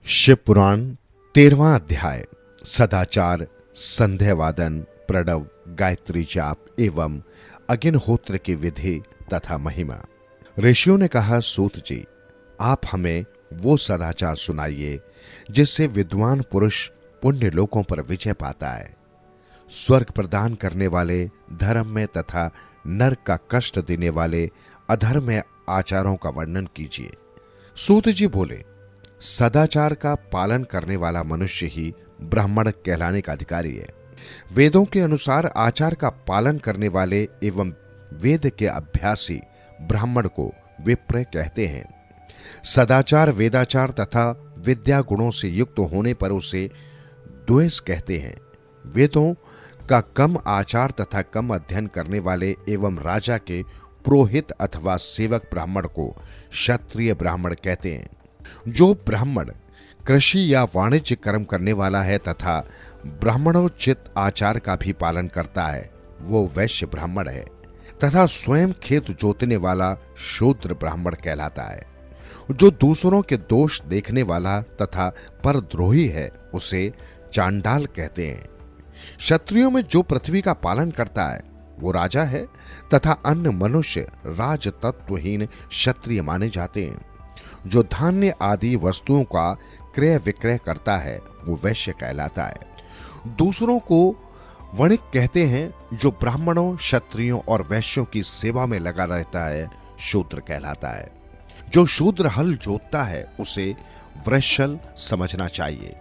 शिव पुराण 13वां अध्याय सदाचार, संध्यावादन, प्रणव, गायत्री जाप एवं अग्निहोत्र की विधि तथा महिमा। ऋषियों ने कहा, सूत जी, आप हमें वो सदाचार सुनाइए जिससे विद्वान पुरुष पुण्य लोकों पर विजय पाता है। स्वर्ग प्रदान करने वाले धर्म में तथा नरक का कष्ट देने वाले अधर्म में आचारों का वर्णन कीजिए। सूत जी बोले, सदाचार का पालन करने वाला मनुष्य ही ब्राह्मण कहलाने का अधिकारी है। वेदों के अनुसार आचार का पालन करने वाले एवं वेद के अभ्यासी ब्राह्मण को विप्र कहते हैं। सदाचार, वेदाचार तथा विद्या गुणों से युक्त होने पर उसे द्वेष कहते हैं। वेदों का कम आचार तथा कम अध्ययन करने वाले एवं राजा के पुरोहित अथवा सेवक ब्राह्मण को क्षत्रिय ब्राह्मण कहते हैं। जो ब्राह्मण कृषि या वाणिज्य कर्म करने वाला है तथा ब्राह्मणोचित आचार का भी पालन करता है, वो वैश्य ब्राह्मण है तथा स्वयं खेत जोतने वाला शूद्र ब्राह्मण कहलाता है। जो दूसरों के दोष देखने वाला तथा परद्रोही है, उसे चांडाल कहते हैं। क्षत्रियों में जो पृथ्वी का पालन करता है, वो राजा है तथा अन्य मनुष्य राज तत्वहीन क्षत्रिय माने जाते हैं। जो धान्य आदि वस्तुओं का क्रय विक्रय करता है, वो वैश्य कहलाता है। दूसरों को वणिक कहते हैं। जो ब्राह्मणों, क्षत्रियों और वैश्यों की सेवा में लगा रहता है, शूद्र कहलाता है। जो शूद्र हल जोतता है, उसे वृषल समझना चाहिए।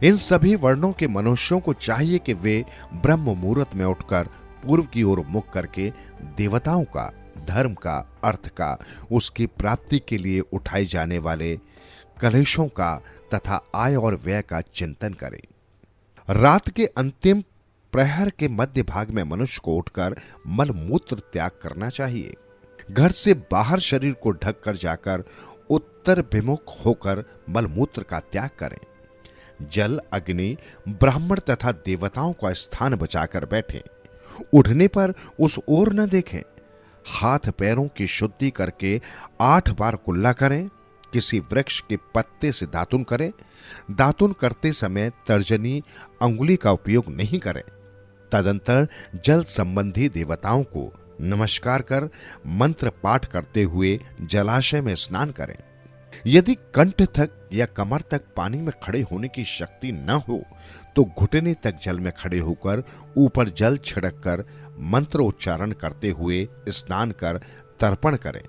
इन सभी वर्णों के मनुष्यों को चाहिए कि वे ब्रह्म मुहूर्त में उठकर पूर्व की ओर मुख करके देवताओं का, धर्म का, अर्थ का, उसकी प्राप्ति के लिए उठाए जाने वाले कलेशों का तथा आय और व्यय का चिंतन करें। रात के अंतिम प्रहर के मध्य भाग में मनुष्य को उठकर मल मूत्र त्याग करना चाहिए। घर से बाहर शरीर को ढक कर जाकर उत्तर विमुख होकर मल मूत्र का त्याग करें। जल, अग्नि, ब्राह्मण तथा देवताओं का स्थान बचाकर बैठें। उठने पर उस ओर न देखें। हाथ पैरों की शुद्धि करके 8 बार कुल्ला करें। किसी वृक्ष के पत्ते से दातुन करें। दातुन करते समय तर्जनी अंगुली का उपयोग नहीं करें। तदंतर जल संबंधी देवताओं को नमस्कार कर मंत्र पाठ करते हुए जलाशय में स्नान करें। यदि कंठ तक या कमर तक पानी में खड़े होने की शक्ति न हो तो घुटने तक जल में खड़े होकर ऊपर जल छिड़क कर मंत्र उच्चारण करते हुए स्नान कर तर्पण करें।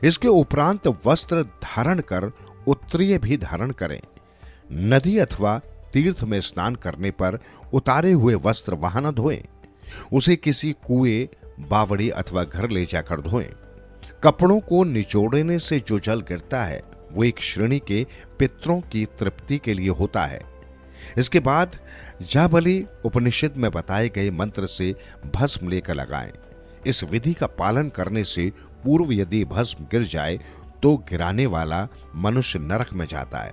इसके उपरांत वस्त्र धारण कर उत्तरीय भी धारण करें। नदी अथवा तीर्थ में स्नान करने पर उतारे हुए वस्त्र वहां न धोएं। उसे किसी कुएं, बावड़ी अथवा घर ले जाकर धोएं। कपड़ों को निचोड़ने से जो जल गिरता है, वो एक श्रेणी के पितरों की तृप्ति के लिए होता है। इसके बाद जाबली उपनिषद में बताए गए मंत्र से भस्म लेकर लगाएं। इस विधि का पालन करने से पूर्व यदि भस्म गिर जाए तो गिराने वाला मनुष्य नरक में जाता है।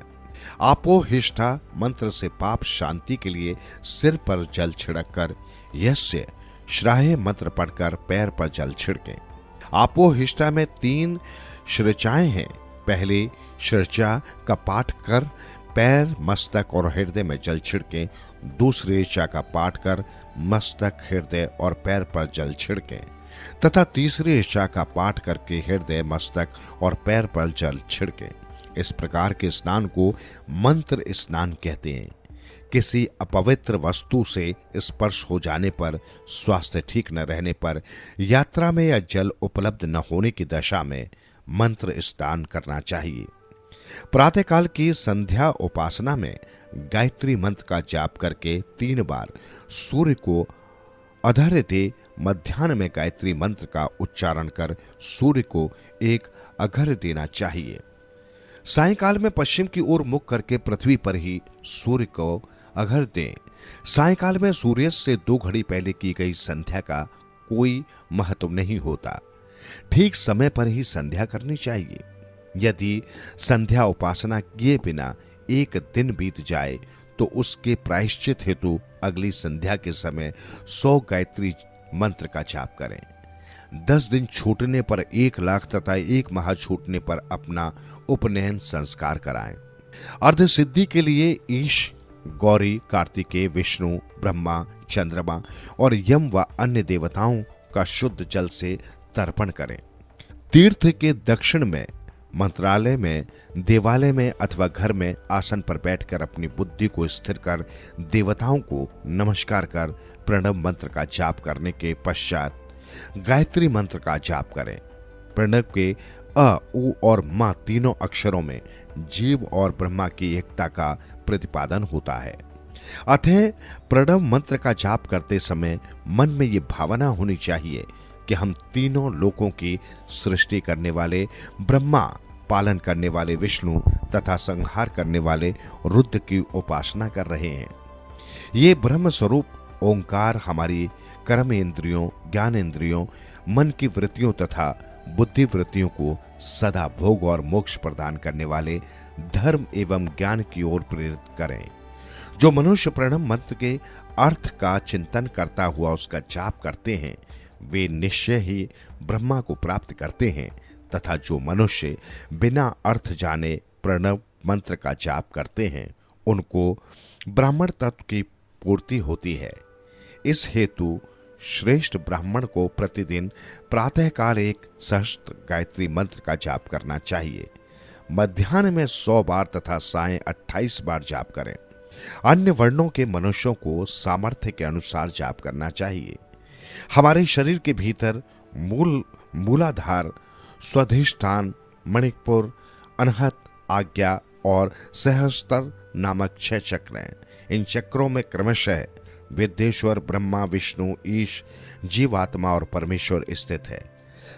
आपोहिष्ठा मंत्र से पाप शांति के लिए सिर पर जल छिड़क कर यस्य श्राहे मंत्र पढ़कर पैर पर जल छिड़कें। आपोहिष्ठा में 3 श्रचाएं हैं। पहले श्रचा का पाठ कर पैर, मस्तक और हृदय में जल छिड़कें। दूसरे ऋचा का पाठ कर मस्तक, हृदय और पैर पर जल छिड़कें तथा तीसरे ऋचा का पाठ करके हृदय, मस्तक और पैर पर जल छिड़कें। इस प्रकार के स्नान को मंत्र स्नान कहते हैं। किसी अपवित्र वस्तु से स्पर्श हो जाने पर, स्वास्थ्य ठीक न रहने पर, यात्रा में या जल उपलब्ध न होने की दशा में मंत्र स्नान करना चाहिए। प्रातःकाल की संध्या उपासना में गायत्री मंत्र का जाप करके 3 बार सूर्य को अर्घ्य दे। मध्याह्न में गायत्री मंत्र का उच्चारण कर सूर्य को एक अर्घ्य देना चाहिए। सायंकाल में पश्चिम की ओर मुख करके पृथ्वी पर ही सूर्य को अर्घ्य दें। सायंकाल में सूर्य से 2 घड़ी पहले की गई संध्या का कोई महत्व नहीं होता। ठीक समय पर ही संध्या करनी चाहिए। यदि संध्या उपासना किए बिना एक दिन बीत जाए तो उसके प्रायश्चित हेतु अगली संध्या के समय 100 गायत्री मंत्र का जाप करें। 10 दिन छूटने पर 1 लाख तथा 1 माह छूटने पर अपना उपनयन संस्कार कराएं। अर्ध सिद्धि के लिए ईश, गौरी, कार्तिकेय, विष्णु, ब्रह्मा, चंद्रमा और यम व अन्य देवताओं का शुद्ध जल से तर्पण करें। तीर्थ के दक्षिण में, मंत्रालय में, देवालय में अथवा घर में आसन पर बैठकर अपनी बुद्धि को स्थिर कर देवताओं को नमस्कार कर प्रणव मंत्र का जाप करने के पश्चात गायत्री मंत्र का जाप करें। प्रणव के अ, उ और म तीनों अक्षरों में जीव और ब्रह्मा की एकता का प्रतिपादन होता है। अतः प्रणव मंत्र का जाप करते समय मन में ये भावना होनी चाहिए कि हम तीनों लोकों की सृष्टि करने वाले ब्रह्मा, पालन करने वाले विष्णु तथा संहार करने वाले रुद्र की उपासना कर रहे हैं। ये ब्रह्म स्वरूप ओंकार हमारी कर्म इंद्रियों, ज्ञान इंद्रियों, मन की वृत्तियों तथा बुद्धि वृत्तियों को सदा भोग और मोक्ष प्रदान करने वाले धर्म एवं ज्ञान की ओर प्रेरित करें। जो मनुष्य प्रणव मंत्र के अर्थ का चिंतन करता हुआ उसका जाप करते हैं, वे निश्चय ही ब्रह्मा को प्राप्त करते हैं तथा जो मनुष्य बिना अर्थ जाने प्रणव मंत्र का जाप करते हैं, उनको ब्राह्मण तत्व की पूर्ति होती है। इस हेतु श्रेष्ठ ब्राह्मण को प्रतिदिन प्रातःकाल एक सहस्त्र गायत्री मंत्र का जाप करना चाहिए। मध्याह्न में 100 बार तथा सायं 28 बार जाप करें। अन्य वर्णों के मनुष्यों को सामर्थ्य के अनुसार जाप करना चाहिए। हमारे शरीर के भीतर मूलाधार, स्वाधिष्ठान, मणिपुर, अनहत, आज्ञा और सहस्त्र नामक 6 चक्र हैं। इन चक्रों में क्रमशः विद्येश्वर, ब्रह्मा, विष्णु, ईश, जीवात्मा और परमेश्वर स्थित है।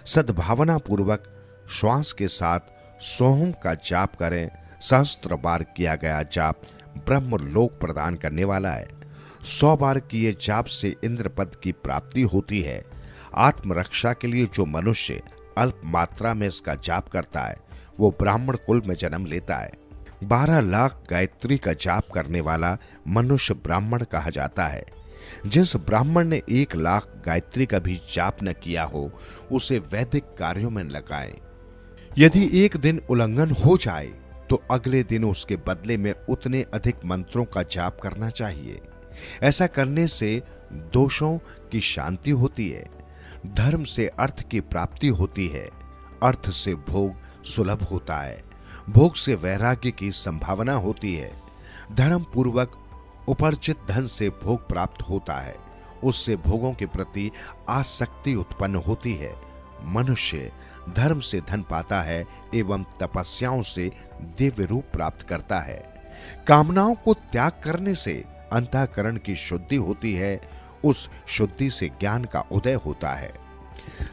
सद्भावना पूर्वक श्वास के साथ सोहम का जाप करें। सहस्त्र बार किया गया जाप ब्रह्म लोक प्रदान करने वाला है। 100 बार किए जाप से इंद्र पद की प्राप्ति होती है। आत्मरक्षा के लिए जो मनुष्य अल्प मात्रा में इसका जाप करता है, वो ब्राह्मण कुल में जन्म लेता है। 12 लाख गायत्री का जाप करने वाला मनुष्य ब्राह्मण कहा जाता है। जिस ब्राह्मण ने 1 लाख गायत्री का भी जाप न किया हो, उसे वैदिक कार्यों में लगाएं। यदि एक दिन उल्लंघन हो जाए तो अगले दिन उसके बदले में उतने अधिक मंत्रों का जाप करना चाहिए। ऐसा करने से दोषों की शांति होती है, धर्म से अर्थ की प्राप्ति होती है, अर्थ से भोग सुलभ होता है, भोग से वैराग्य की संभावना होती है, धर्म पूर्वक उपार्जित धन से भोग प्राप्त होता है, उससे भोगों के प्रति आसक्ति उत्पन्न होती है। मनुष्य धर्म से धन पाता है एवं तपस्याओं से दिव्य रूप प्राप्त करता है। कामनाओं को त्याग करने से अंतःकरण की शुद्धि होती है, उस शुद्धि से ज्ञान का उदय होता है।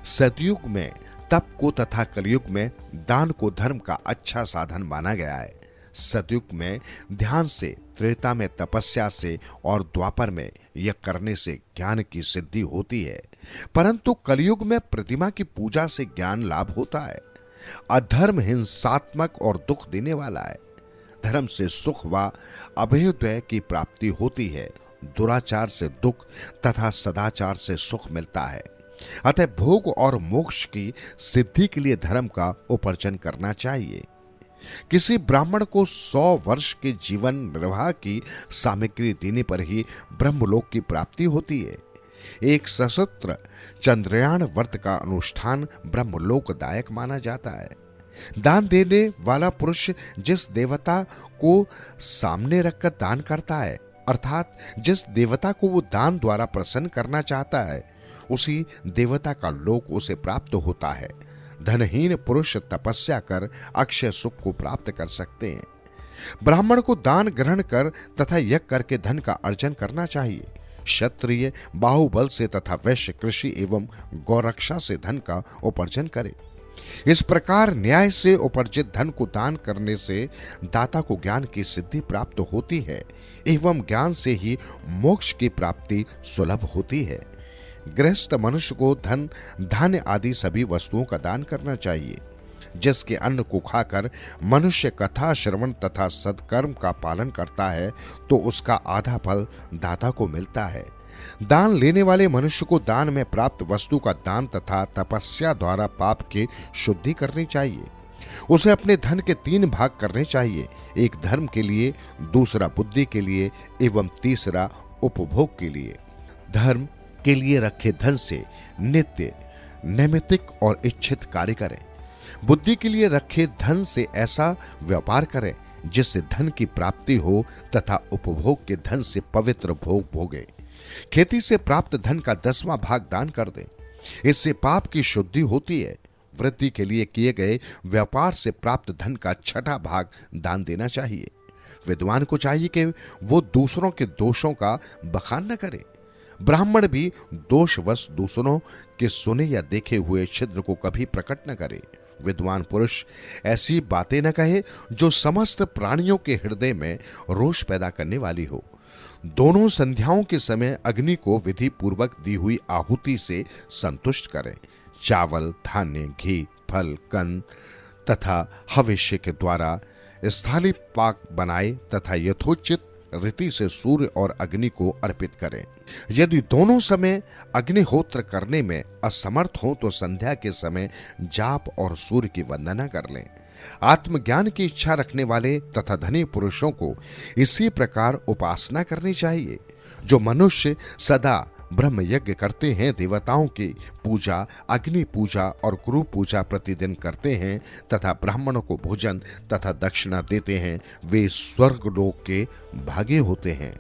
सतयुग में तप को तथा कलयुग में दान को धर्म का अच्छा साधन माना गया है। सतयुग में ध्यान से, त्रेता में तपस्या से और द्वापर में यह करने से ज्ञान की सिद्धि होती है, परंतु कलयुग में प्रतिमा की पूजा से ज्ञान लाभ होता है। अधर्म हिंसात्मक और दुख देने वाला है। धर्म से सुख व अभ्युदय की प्राप्ति होती है, दुराचार से दुख तथा सदाचार से सुख मिलता है। अतः भोग और मोक्ष की सिद्धि के लिए धर्म का उपार्जन करना चाहिए। किसी ब्राह्मण को 100 वर्ष के जीवन निर्वाह की सामग्री देने पर ही ब्रह्मलोक की प्राप्ति होती है। एक सशस्त्र चंद्रयान व्रत का अनुष्ठान ब्रह्मलोकदायक माना जाता है। दान देने वाला पुरुष जिस देवता को सामने रखकर दान करता है, अर्थात जिस देवता को वो दान द्वारा प्रसन्न करना चाहता है, उसी देवता का लोक उसे प्राप्त होता है। धनहीन पुरुष तपस्या कर अक्षय सुख को प्राप्त कर सकते हैं। ब्राह्मण को दान ग्रहण कर तथा यज्ञ करके धन का अर्जन करना चाहिए। क्षत्रिय बाहुबल से तथा वैश्य कृषि एवं गौरक्षा से धन का उपार्जन करे। इस प्रकार न्याय से उपार्जित धन को दान करने से दाता को ज्ञान की सिद्धि प्राप्त होती है एवं ज्ञान से ही मोक्ष की प्राप्ति सुलभ होती है। गृहस्थ मनुष्य को धन, धान्य आदि सभी वस्तुओं का दान करना चाहिए। जिसके अन्न को खाकर मनुष्य कथा श्रवण तथा सत्कर्म का पालन करता है, तो उसका आधा फल दाता को मिलता है। दान लेने वाले मनुष्य को दान में प्राप्त वस्तु का दान तथा तपस्या द्वारा पाप की शुद्धि करनी चाहिए। उसे अपने धन के 3 भाग करने चाहिए, एक धर्म के लिए, दूसरा बुद्धि के लिए एवं तीसरा उपभोग के लिए। धर्म के लिए रखे धन से नित्य, नैमित्तिक और इच्छित कार्य करें। बुद्धि के लिए रखे धन से ऐसा व्यापार करें जिससे धन की प्राप्ति हो तथा उपभोग के धन से पवित्र भोग भोगे। खेती से प्राप्त धन का 10वां भाग दान कर दें, इससे पाप की शुद्धि होती है। वृद्धि के लिए किए गए व्यापार से प्राप्त धन का 6वां भाग दान देना चाहिए। विद्वान को चाहिए कि वो दूसरों के दोषों का बखान न करे। ब्राह्मण भी दोषवश दूसरों के सुने या देखे हुए छिद्र को कभी प्रकट न करे। विद्वान पुरुष ऐसी बातें न कहे जो समस्त प्राणियों के हृदय में रोष पैदा करने वाली हो। दोनों संध्याओं के समय अग्नि को विधि पूर्वक दी हुई आहुति से संतुष्ट करें। चावल, धान्य, घी, फल, कंद तथा हविष्य के द्वारा स्थाली पाक बनाए तथा यथोचित रीति से सूर्य और अग्नि को अर्पित करें। यदि दोनों समय अग्निहोत्र करने में असमर्थ हो तो संध्या के समय जाप और सूर्य की वंदना कर लें। आत्मज्ञान की इच्छा रखने वाले तथा धनी पुरुषों को इसी प्रकार उपासना करनी चाहिए। जो मनुष्य सदा ब्रह्म यज्ञ करते हैं, देवताओं की पूजा, अग्नि पूजा और गुरु पूजा प्रतिदिन करते हैं तथा ब्राह्मणों को भोजन तथा दक्षिणा देते हैं, वे स्वर्ग लोक के भागी होते हैं।